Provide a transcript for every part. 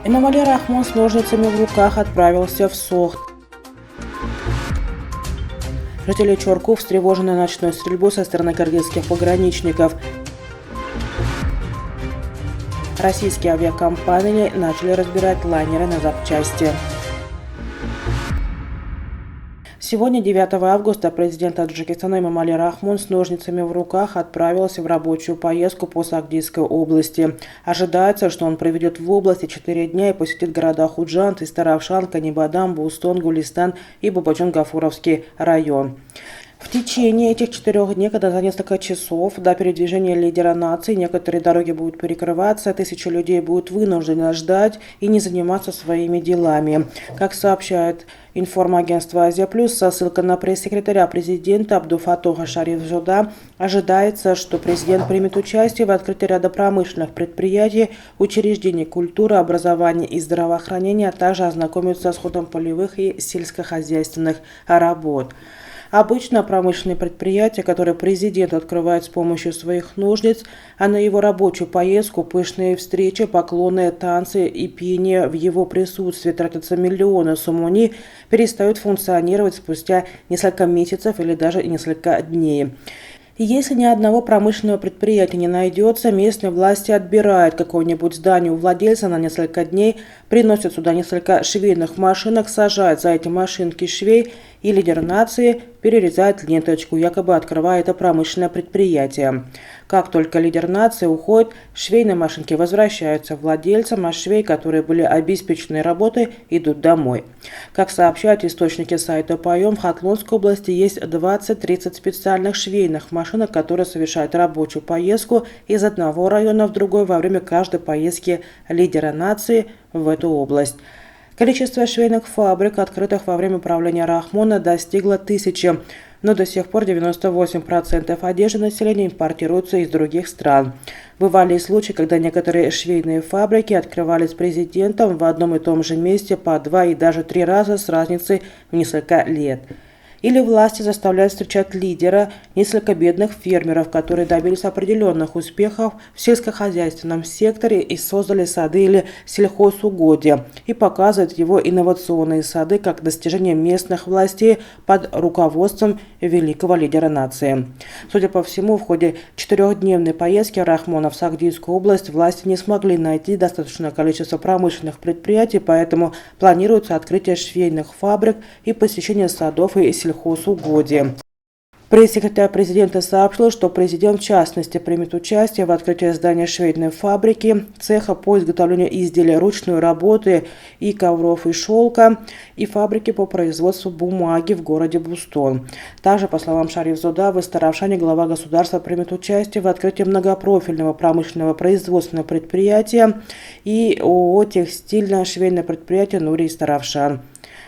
Эмомали Рахмон с ножницами в руках отправился в Сохт. Жители Чорку встревожены ночной стрельбой со стороны кыргызских пограничников. Российские авиакомпании начали разбирать лайнеры на запчасти. Сегодня, 9 августа, президент Таджикистана Эмомали Рахмон с ножницами в руках отправился в рабочую поездку по Сагдийской области. Ожидается, что он проведет в области 4 дня и посетит города Худжанд, Истаравшан, Канибадам, Бустон, Гулистан и Бабаджон-Гафуровский район. В течение этих 4 дней, когда за несколько часов до передвижения лидера нации некоторые дороги будут перекрываться, тысячи людей будут вынуждены ждать и не заниматься своими делами. Как сообщает информагентство «Азия Плюс», со ссылкой на пресс-секретаря президента Абдулфатоха Шарифзода, ожидается, что президент примет участие в открытии ряда промышленных предприятий, учреждений культуры, образования и здравоохранения, а также ознакомится с ходом полевых и сельскохозяйственных работ. Обычно промышленные предприятия, которые президент открывает с помощью своих ножниц, а на его рабочую поездку пышные встречи, поклоны, танцы и пение в его присутствии тратятся миллионы суммони, перестают функционировать спустя несколько месяцев или даже несколько дней. И если ни одного промышленного предприятия не найдется, местные власти отбирают какое-нибудь здание у владельца на несколько дней, приносят сюда несколько швейных машинок, сажают за эти машинки швей, и лидер нации перерезает ленточку, якобы открывая это промышленное предприятие. Как только лидер нации уходит, швейные машинки возвращаются владельцам, а швей, которые были обеспечены работой, идут домой. Как сообщают источники сайта Пайом, в Хатлонской области есть 20-30 специальных швейных машинок, которые совершают рабочую поездку из одного района в другой во время каждой поездки лидера нации в эту область. Количество швейных фабрик, открытых во время правления Рахмона, достигло 1000, но до сих пор 98% одежды населения импортируются из других стран. Бывали и случаи, когда некоторые швейные фабрики открывались президентом в одном и том же месте по 2 и даже 3 раза с разницей в несколько лет. Или власти заставляют встречать лидера несколько бедных фермеров, которые добились определенных успехов в сельскохозяйственном секторе и создали сады или сельхозугодия, и показывают его инновационные сады как достижение местных властей под руководством великого лидера нации. Судя по всему, в ходе 4-дневной поездки Рахмона в Сагдийскую область власти не смогли найти достаточное количество промышленных предприятий, поэтому планируется открытие швейных фабрик и посещение садов и сельхозугодий. Пресс-секретарь президента сообщил, что президент в частности примет участие в открытии здания швейной фабрики, цеха по изготовлению изделий ручной работы и ковров и шелка, и фабрики по производству бумаги в городе Бустон. Также, по словам Шарифзода, в Истаравшане глава государства примет участие в открытии многопрофильного промышленного производственного предприятия и ООО «Текстильно-швейное предприятие Нури Истаравшан».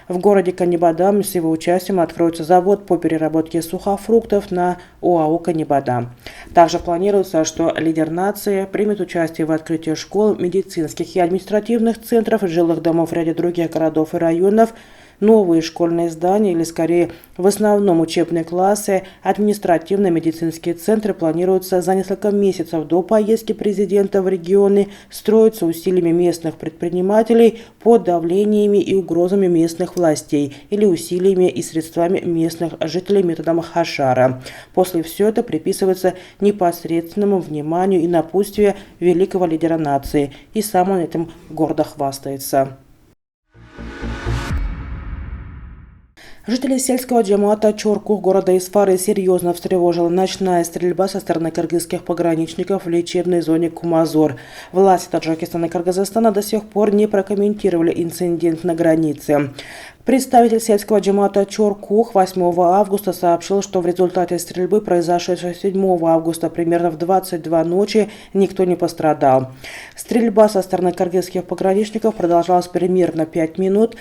В городе Канибадам с его участием откроется завод по переработке сухофруктов на ОАО «Канибадам». Также планируется, что лидер нации примет участие в открытии школ, медицинских и административных центров, жилых домов в ряде других городов и районов, новые школьные здания или, скорее, в основном учебные классы, административно-медицинские центры планируются за несколько месяцев до поездки президента в регионы, строятся усилиями местных предпринимателей под давлениями и угрозами местных властей или усилиями и средствами местных жителей методом Хашара. После все это приписывается непосредственному вниманию и напутствию великого лидера нации, и сам он этим гордо хвастается. Жители сельского джамата Чорку города Исфары серьезно встревожила ночная стрельба со стороны кыргызских пограничников в лечебной зоне Кумазор. Власти Таджикистана и Кыргызстана до сих пор не прокомментировали инцидент на границе. Представитель сельского джамата Чоркух 8 августа сообщил, что в результате стрельбы, произошедшей 7 августа примерно в 22 ночи, никто не пострадал. Стрельба со стороны кыргызских пограничников продолжалась примерно 5 минут.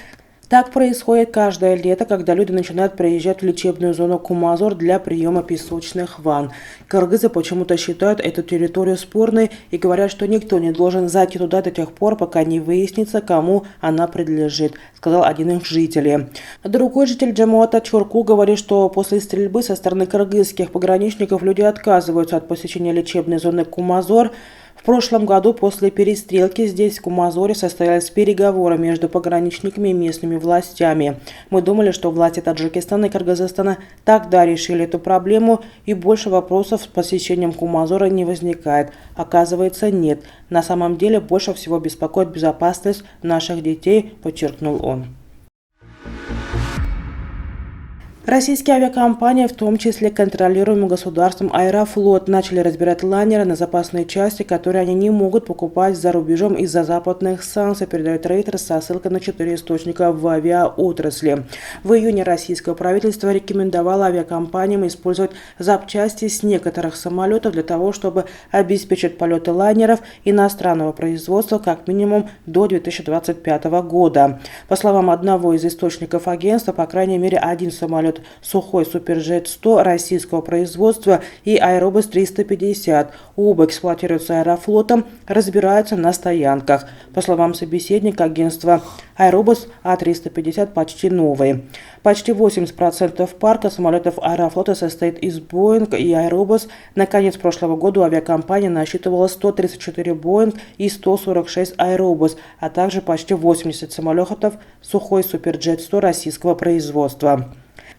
Так происходит каждое лето, когда люди начинают приезжать в лечебную зону Кумазор для приема песочных ванн. Кыргызы почему-то считают эту территорию спорной и говорят, что никто не должен зайти туда до тех пор, пока не выяснится, кому она принадлежит, сказал один из жителей. Другой житель джамата Чорку говорит, что после стрельбы со стороны кыргызских пограничников люди отказываются от посещения лечебной зоны Кумазор. В прошлом году после перестрелки здесь, в Кумазоре, состоялись переговоры между пограничниками и местными властями. Мы думали, что власти Таджикистана и Кыргызстана тогда решили эту проблему, и больше вопросов с посещением Кумазора не возникает. Оказывается, нет. На самом деле больше всего беспокоит безопасность наших детей, подчеркнул он. Российские авиакомпании, в том числе контролируемым государством Аэрофлот, начали разбирать лайнеры на запасные части, которые они не могут покупать за рубежом из-за западных санкций, передает Reuters со ссылкой на 4 источника в авиаотрасли. В июне российское правительство рекомендовало авиакомпаниям использовать запчасти с некоторых самолетов для того, чтобы обеспечить полеты лайнеров иностранного производства как минимум до 2025 года. По словам одного из источников агентства, по крайней мере, один самолет Сухой Суперджет-100 российского производства и Аэробус-350. Оба эксплуатируются Аэрофлотом, разбираются на стоянках. По словам собеседника агентства, Аэробус А350 почти новый. Почти 80% парка самолетов Аэрофлота состоит из Боинг и Аэробус. На конец прошлого года авиакомпания насчитывала 134 Боинг и 146 Аэробус, а также почти 80 самолетов Сухой Суперджет-100 российского производства.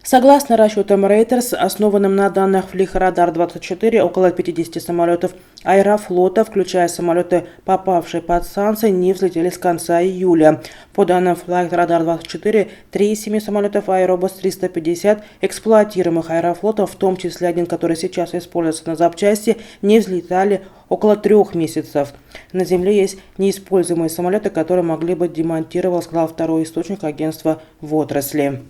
Согласно расчетам Reuters, основанным на данных Flightradar24, около 50 самолетов Аэрофлота, включая самолеты, попавшие под санкции, не взлетели с конца июля. По данным Flightradar24, 3 из 7 самолетов Аэробус 350, эксплуатируемых Аэрофлотом, в том числе один, который сейчас используется на запчасти, не взлетали около 3 месяцев. На Земле есть неиспользуемые самолеты, которые могли быть демонтированы, сказал второй источник агентства в отрасли.